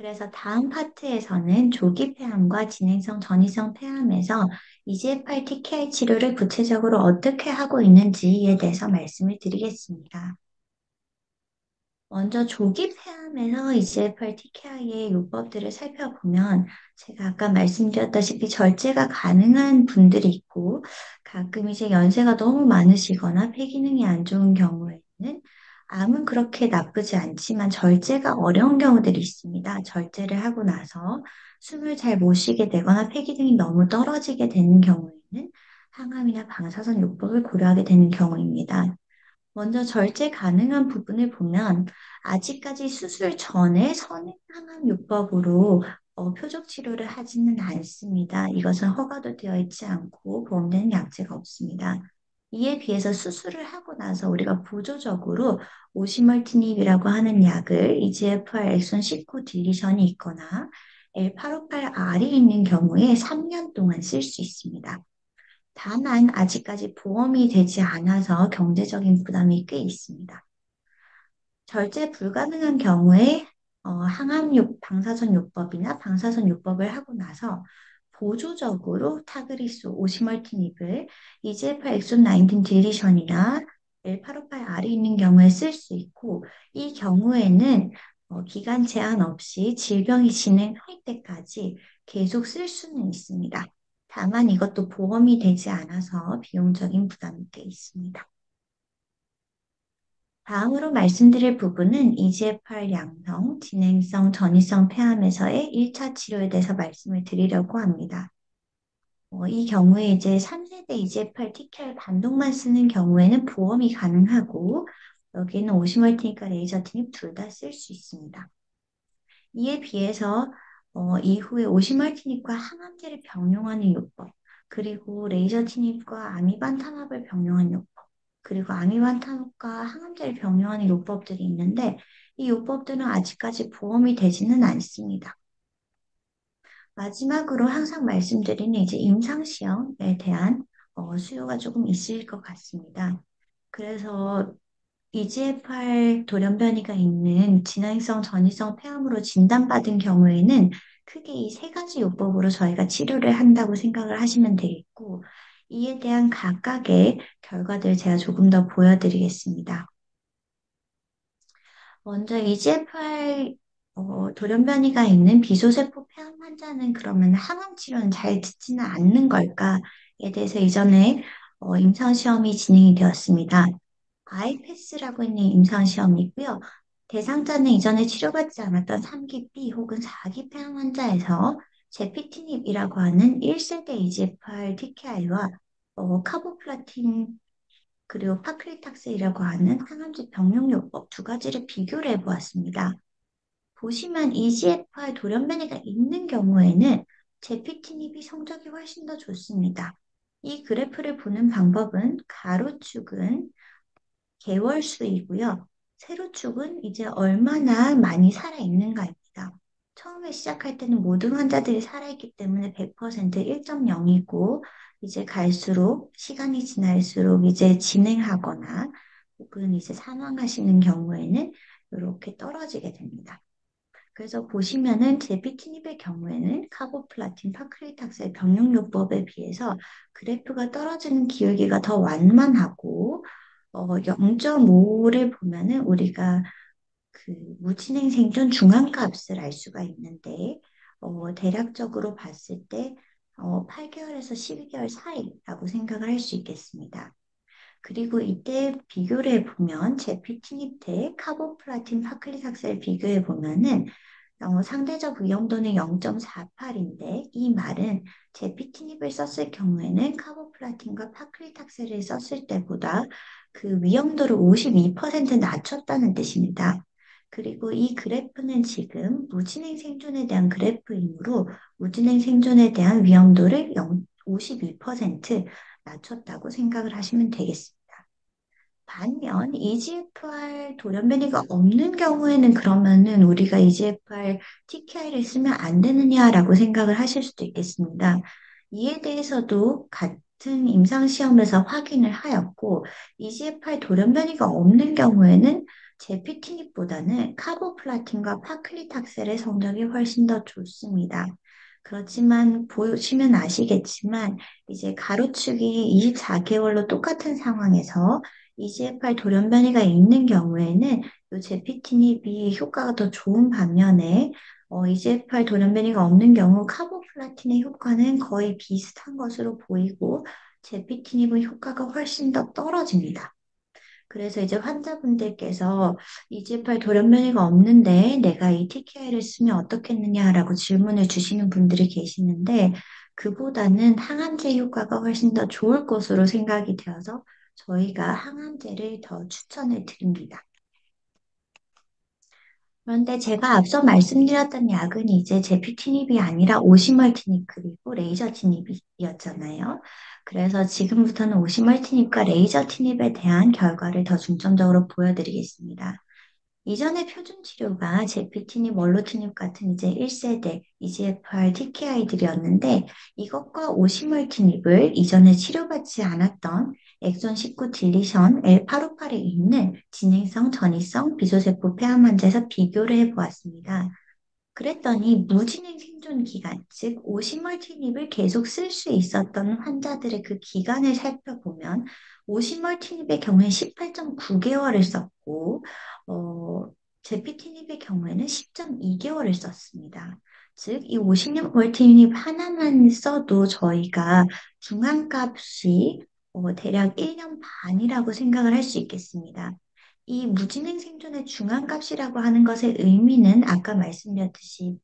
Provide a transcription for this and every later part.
그래서 다음 파트에서는 조기 폐암과 진행성 전이성 폐암에서 EGFR TKI 치료를 구체적으로 어떻게 하고 있는지에 대해서 말씀을 드리겠습니다. 먼저 조기 폐암에서 EGFR TKI의 요법들을 살펴보면 제가 아까 말씀드렸다시피 절제가 가능한 분들이 있고 가끔 이제 연세가 너무 많으시거나 폐기능이 안 좋은 경우에는 암은 그렇게 나쁘지 않지만 절제가 어려운 경우들이 있습니다. 절제를 하고 나서 숨을 잘 못 쉬게 되거나 폐기능이 너무 떨어지게 되는 경우에는 항암이나 방사선 요법을 고려하게 되는 경우입니다. 먼저 절제 가능한 부분을 보면 아직까지 수술 전에 선행항암요법으로 표적 치료를 하지는 않습니다. 이것은 허가도 되어 있지 않고 보험되는 약제가 없습니다. 이에 비해서 수술을 하고 나서 우리가 보조적으로 오시멀티닙이라고 하는 약을 EGFR 엑손 19 딜리션이 있거나 L858R이 있는 경우에 3년 동안 쓸 수 있습니다. 다만 아직까지 보험이 되지 않아서 경제적인 부담이 꽤 있습니다. 절제 불가능한 경우에 방사선 요법이나 방사선 요법을 하고 나서 보조적으로 타그리스 오시멀티닙을 EGFR 엑손 19 딜리션이나 L858R이 있는 경우에 쓸 수 있고 이 경우에는 기간 제한 없이 질병이 진행할 때까지 계속 쓸 수는 있습니다. 다만 이것도 보험이 되지 않아서 비용적인 부담이 꽤 있습니다. 다음으로 말씀드릴 부분은 EGFR 양성, 진행성, 전이성 폐암에서의 1차 치료에 대해서 말씀을 드리려고 합니다. 이 경우에 이제 3세대 EGFR TKI 반동만 쓰는 경우에는 보험이 가능하고 여기는 오시멀티닙과 레이저티닙 둘 다 쓸 수 있습니다. 이에 비해서 이후에 오시멀티닙과 항암제를 병용하는 요법, 그리고 레이저티닙과 아미반 탄압을 병용하는 요법, 그리고 아미반 탄압과 항암제를 병용하는 요법들이 있는데 이 요법들은 아직까지 보험이 되지는 않습니다. 마지막으로 항상 말씀드리는 이제 임상시험에 대한 수요가 조금 있을 것 같습니다. 그래서 EGFR 돌연변이가 있는 진행성 전이성 폐암으로 진단받은 경우에는 크게 이 세 가지 요법으로 저희가 치료를 한다고 생각을 하시면 되겠고, 이에 대한 각각의 결과들을 제가 조금 더 보여드리겠습니다. 먼저 EGFR 돌연변이가 있는 비소세포 폐암 환자는 그러면 항암 치료는 잘 듣지는 않는 걸까에 대해서 이전에 임상시험이 진행이 되었습니다. 아이패스라고 있는 임상시험이고요. 대상자는 이전에 치료받지 않았던 3기 B 혹은 4기 폐암 환자에서 제피티닙이라고 하는 1세대 EGFR TKI와 카보플라틴 그리고 파클리탁스이라고 하는 항암제 병용요법 두 가지를 비교를 해보았습니다. 보시면 EGFR 돌연변이가 있는 경우에는 제피티닙이 성적이 훨씬 더 좋습니다. 이 그래프를 보는 방법은 가로축은 개월수이고요. 세로축은 이제 얼마나 많이 살아있는가입니다. 처음에 시작할 때는 모든 환자들이 살아있기 때문에 100% 1.0이고 이제 갈수록 시간이 지날수록 이제 진행하거나 혹은 이제 사망하시는 경우에는 이렇게 떨어지게 됩니다. 그래서 보시면은 제비티닙의 경우에는 카보플라틴, 파클리탁스의 병용요법에 비해서 그래프가 떨어지는 기울기가 더 완만하고 0.5를 보면은 우리가 그 무진행 생존 중앙값을 알 수가 있는데 대략적으로 봤을 때 8개월에서 12개월 사이라고 생각을 할 수 있겠습니다. 그리고 이때 비교를 해보면 제피티닙 대 카보플라틴 파클리삭스를 비교해 보면은 상대적 위험도는 0.48인데 이 말은 제피티닙을 썼을 경우에는 카보플라틴과 파클리탁스를 썼을 때보다 그 위험도를 52% 낮췄다는 뜻입니다. 그리고 이 그래프는 지금 무진행 생존에 대한 그래프이므로 무진행 생존에 대한 위험도를 52% 낮췄다고 생각을 하시면 되겠습니다. 반면 EGFR 돌연변이가 없는 경우에는 그러면은 우리가 EGFR TKI를 쓰면 안 되느냐라고 생각을 하실 수도 있겠습니다. 이에 대해서도 같은 임상시험에서 확인을 하였고 EGFR 돌연변이가 없는 경우에는 제피티닙보다는 카보플라틴과 파클리탁셀의 성적이 훨씬 더 좋습니다. 그렇지만 보시면 아시겠지만 이제 가로축이 24개월로 똑같은 상황에서 EGFR 돌연변이가 있는 경우에는 이 제피티닙이 효과가 더 좋은 반면에 EGFR 돌연변이가 없는 경우 카보플라틴의 효과는 거의 비슷한 것으로 보이고 제피티닙의 효과가 훨씬 더 떨어집니다. 그래서 이제 환자분들께서 EGFR 돌연변이가 없는데 내가 이 TKI를 쓰면 어떻겠느냐라고 질문을 주시는 분들이 계시는데 그보다는 항암제 효과가 훨씬 더 좋을 것으로 생각이 되어서 저희가 항암제를 더 추천을 드립니다. 그런데 제가 앞서 말씀드렸던 약은 이제 제피티닙이 아니라 오시멀티닙 그리고 레이저티닙이었잖아요. 그래서 지금부터는 오시멀티닙과 레이저티닙에 대한 결과를 더 중점적으로 보여드리겠습니다. 이전의 표준 치료가 제피티닙, 멀로티닙 같은 이제 1세대 EGFR TKI들이었는데 이것과 오시멀티닙을 이전에 치료받지 않았던 엑손 19 딜리션 L858에 있는 진행성, 전이성, 비소세포 폐암 환자에서 비교를 해보았습니다. 그랬더니 무진행 생존 기간, 즉 오시멀티닙을 계속 쓸 수 있었던 환자들의 그 기간을 살펴보면 오시멀티닙의 경우에 18.9개월을 썼고 제피티닙의 경우에는 10.2개월을 썼습니다. 즉, 이 오시멀티닙 하나만 써도 저희가 중앙값이 대략 1년 반이라고 생각을 할 수 있겠습니다. 이 무진행 생존의 중앙값이라고 하는 것의 의미는 아까 말씀드렸듯이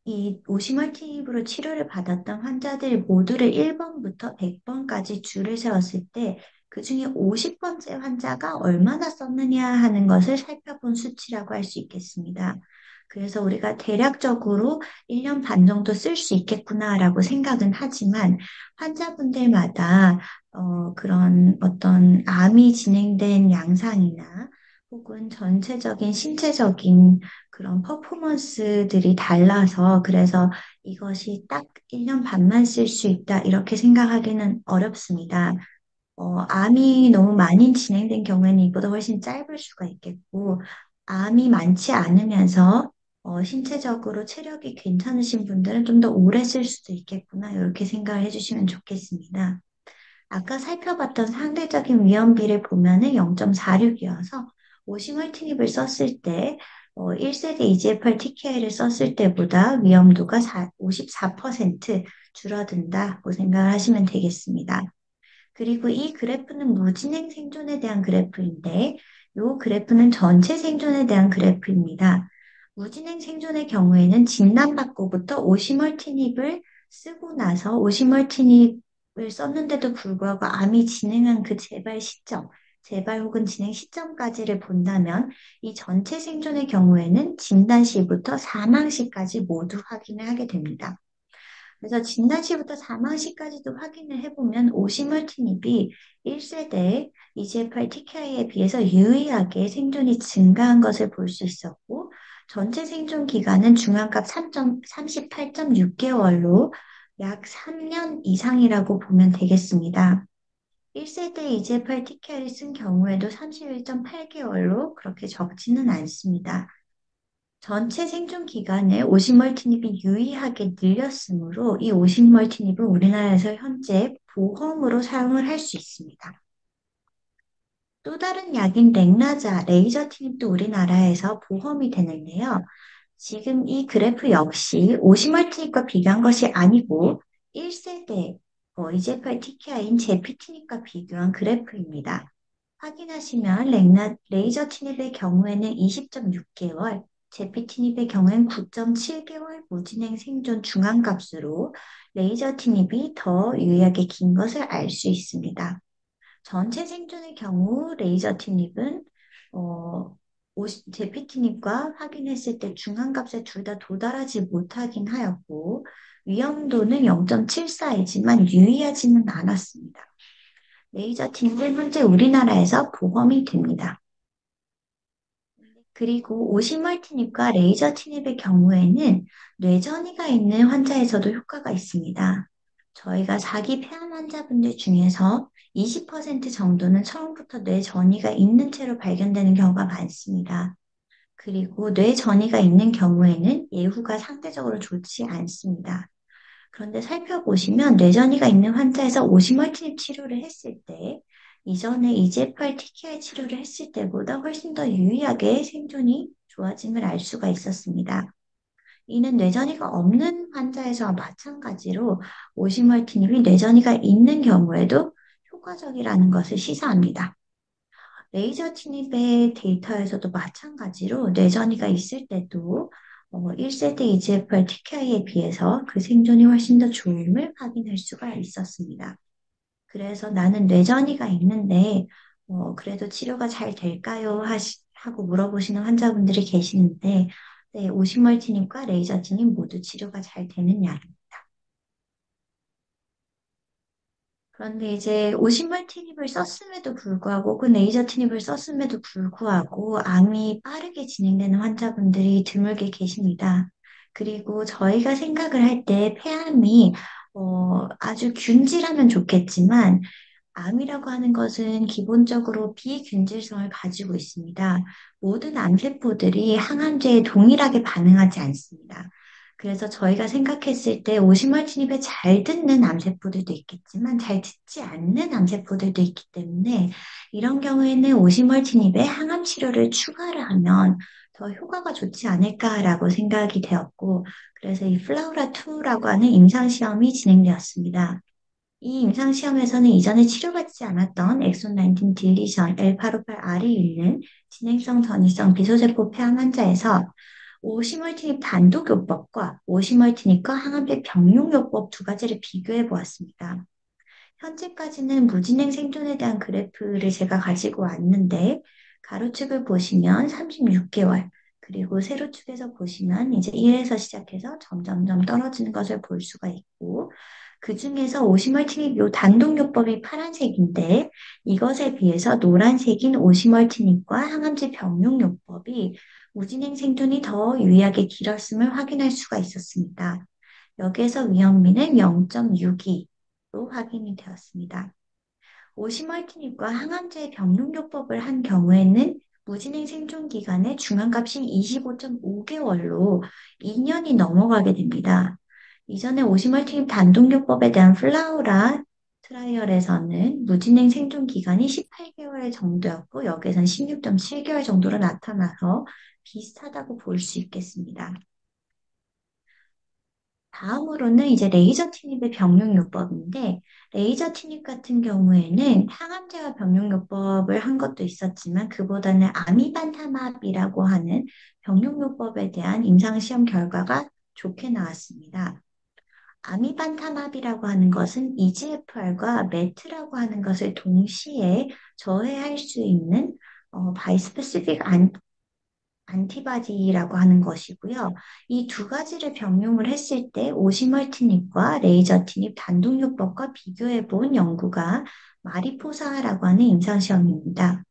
이 오시멀티닙으로 치료를 받았던 환자들 모두를 1번부터 100번까지 줄을 세웠을 때 그중에 50번째 환자가 얼마나 썼느냐 하는 것을 살펴본 수치라고 할 수 있겠습니다. 그래서 우리가 대략적으로 1년 반 정도 쓸 수 있겠구나라고 생각은 하지만 환자분들마다 그런 어떤 암이 진행된 양상이나 혹은 전체적인 신체적인 그런 퍼포먼스들이 달라서 그래서 이것이 딱 1년 반만 쓸 수 있다 이렇게 생각하기는 어렵습니다. 암이 너무 많이 진행된 경우에는 이보다 훨씬 짧을 수가 있겠고 암이 많지 않으면서 신체적으로 체력이 괜찮으신 분들은 좀 더 오래 쓸 수도 있겠구나 이렇게 생각을 해주시면 좋겠습니다. 아까 살펴봤던 상대적인 위험비를 보면은 0.46이어서 오시멀티닙을 썼을 때 1세대 EGFR TKI를 썼을 때보다 위험도가 54% 줄어든다고 생각을 하시면 되겠습니다. 그리고 이 그래프는 무진행 생존에 대한 그래프인데 이 그래프는 전체 생존에 대한 그래프입니다. 무진행 생존의 경우에는 진단받고부터 오시멀티닙을 쓰고 나서 오시멀티닙을 썼는데도 불구하고 암이 진행한 그 재발 시점, 재발 혹은 진행 시점까지를 본다면 이 전체 생존의 경우에는 진단 시부터 사망 시까지 모두 확인을 하게 됩니다. 그래서 진단 시부터 사망 시까지도 확인을 해보면 오시멀티닙이 1세대 EGFR TKI에 비해서 유의하게 생존이 증가한 것을 볼 수 있었고 전체 생존 기간은 중앙값 38.6개월로 약 3년 이상이라고 보면 되겠습니다. 1세대 EGFR TKI를 쓴 경우에도 31.8개월로 그렇게 적지는 않습니다. 전체 생존 기간을 오시멀티닙이 유의하게 늘렸으므로 이 오시멀티닙은 우리나라에서 현재 보험으로 사용을 할 수 있습니다. 또 다른 약인 렉나자, 레이저티닙도 우리나라에서 보험이 되는데요. 지금 이 그래프 역시 오시멀티닙과 비교한 것이 아니고 1세대 EGFR TKI인 제피티닙과 비교한 그래프입니다. 확인하시면 레이저티닙의 경우에는 20.6개월, 제피티닙의 경우엔 9.7개월 무진행 생존 중앙값으로 레이저티닙이 더 유의하게 긴 것을 알 수 있습니다. 전체 생존의 경우 레이저티닙은 제피티닙과 확인했을 때 중앙값에 둘 다 도달하지 못하긴 하였고 위험도는 0.74이지만 유의하지는 않았습니다. 레이저티닙은 현재 우리나라에서 보험이 됩니다. 그리고 오시멀티닙과 레이저티닙의 경우에는 뇌전이가 있는 환자에서도 효과가 있습니다. 저희가 사기 폐암 환자분들 중에서 20% 정도는 처음부터 뇌 전이가 있는 채로 발견되는 경우가 많습니다. 그리고 뇌 전이가 있는 경우에는 예후가 상대적으로 좋지 않습니다. 그런데 살펴보시면 뇌전이가 있는 환자에서 오시멀티닙 치료를 했을 때 이전에 EGFR TKI 치료를 했을 때보다 훨씬 더 유의하게 생존이 좋아짐을 알 수가 있었습니다. 이는 뇌전이가 없는 환자에서와 마찬가지로 오시멀티닙이 뇌전이가 있는 경우에도 효과적이라는 것을 시사합니다. 레이저 티닙의 데이터에서도 마찬가지로 뇌전이가 있을 때도 1세대 EGFR TKI에 비해서 그 생존이 훨씬 더 좋음을 확인할 수가 있었습니다. 그래서 나는 뇌전이가 있는데 그래도 치료가 잘 될까요? 하고 물어보시는 환자분들이 계시는데 네, 오시멀티닙과 레이저 티닙 모두 치료가 잘 되는 약입니다. 그런데 이제 오신발 티닙을 썼음에도 불구하고, 혹은 레이저 티닙을 썼음에도 불구하고, 암이 빠르게 진행되는 환자분들이 드물게 계십니다. 그리고 저희가 생각을 할 때 폐암이 아주 균질하면 좋겠지만, 암이라고 하는 것은 기본적으로 비균질성을 가지고 있습니다. 모든 암세포들이 항암제에 동일하게 반응하지 않습니다. 그래서 저희가 생각했을 때 오시멀티닙에 잘 듣는 암세포들도 있겠지만 잘 듣지 않는 암세포들도 있기 때문에 이런 경우에는 오시멀티닙에 항암 치료를 추가를 하면 더 효과가 좋지 않을까라고 생각이 되었고 그래서 이 플라우라2라고 하는 임상시험이 진행되었습니다. 이 임상시험에서는 이전에 치료받지 않았던 엑손 19 딜리션 L858R이 있는 진행성 전이성 비소세포 폐암 환자에서 오시멀티닙 단독요법과 오시멀티닙과 항암제 병용요법 두 가지를 비교해 보았습니다. 현재까지는 무진행 생존에 대한 그래프를 제가 가지고 왔는데 가로축을 보시면 36개월 그리고 세로축에서 보시면 이제 1에서 시작해서 점점점 떨어지는 것을 볼 수가 있고 그 중에서 오시멀티닙 요 단독요법이 파란색인데 이것에 비해서 노란색인 오시멀티닙과 항암제 병용요법이 무진행 생존이 더 유의하게 길었음을 확인할 수가 있었습니다. 여기에서 위험비는 0.62로 확인이 되었습니다. 오시멀티닙과 항암제 병용요법을 한 경우에는 무진행 생존 기간의 중앙값이 25.5개월로 2년이 넘어가게 됩니다. 이전에 오시멀티닙 단독요법에 대한 플라우라 트라이얼에서는 무진행 생존 기간이 18개월 정도였고 여기에서는 16.7개월 정도로 나타나서 비슷하다고 볼 수 있겠습니다. 다음으로는 이제 레이저 티닙의 병용요법인데, 레이저 티닙 같은 경우에는 항암제와 병용요법을 한 것도 있었지만, 그보다는 아미반타맙이라고 하는 병용요법에 대한 임상시험 결과가 좋게 나왔습니다. 아미반타맙이라고 하는 것은 EGFR과 메트라고 하는 것을 동시에 저해할 수 있는 바이스페시픽 안티바디라고 하는 것이고요. 이 두 가지를 병용을 했을 때 오시멀티닙과 레이저티닙 단독요법과 비교해 본 연구가 마리포사라고 하는 임상시험입니다.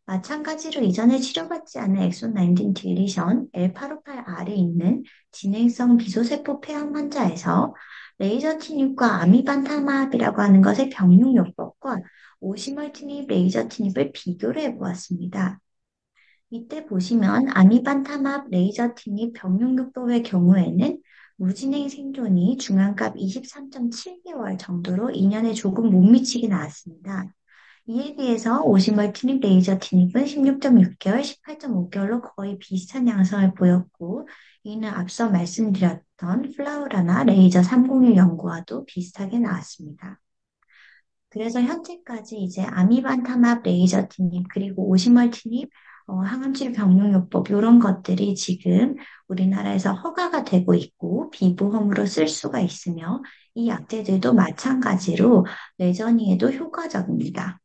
마찬가지로 이전에 치료받지 않은 엑손 19 딜리션 L858R이 있는 진행성 비소세포 폐암 환자에서 레이저티닙과 아미반타맙이라고 하는 것의 병용요법과 오시멀티닙 레이저티닙을 비교를 해보았습니다. 이때 보시면 아미반타맙 레이저티닙 병용요법의 경우에는 무진행 생존이 중앙값 23.7개월 정도로 2년에 조금 못 미치게 나왔습니다. 이에 비해서 오시멀티닙 레이저티닙은 16.6개월, 18.5개월로 거의 비슷한 양상을 보였고 이는 앞서 말씀드렸던 플라우라나 레이저 301 연구와도 비슷하게 나왔습니다. 그래서 현재까지 이제 아미반타맙 레이저티닙 그리고 오시멀티닙 항암치료 병용요법 이런 것들이 지금 우리나라에서 허가가 되고 있고 비보험으로 쓸 수가 있으며 이 약제들도 마찬가지로 뇌전이에도 효과적입니다.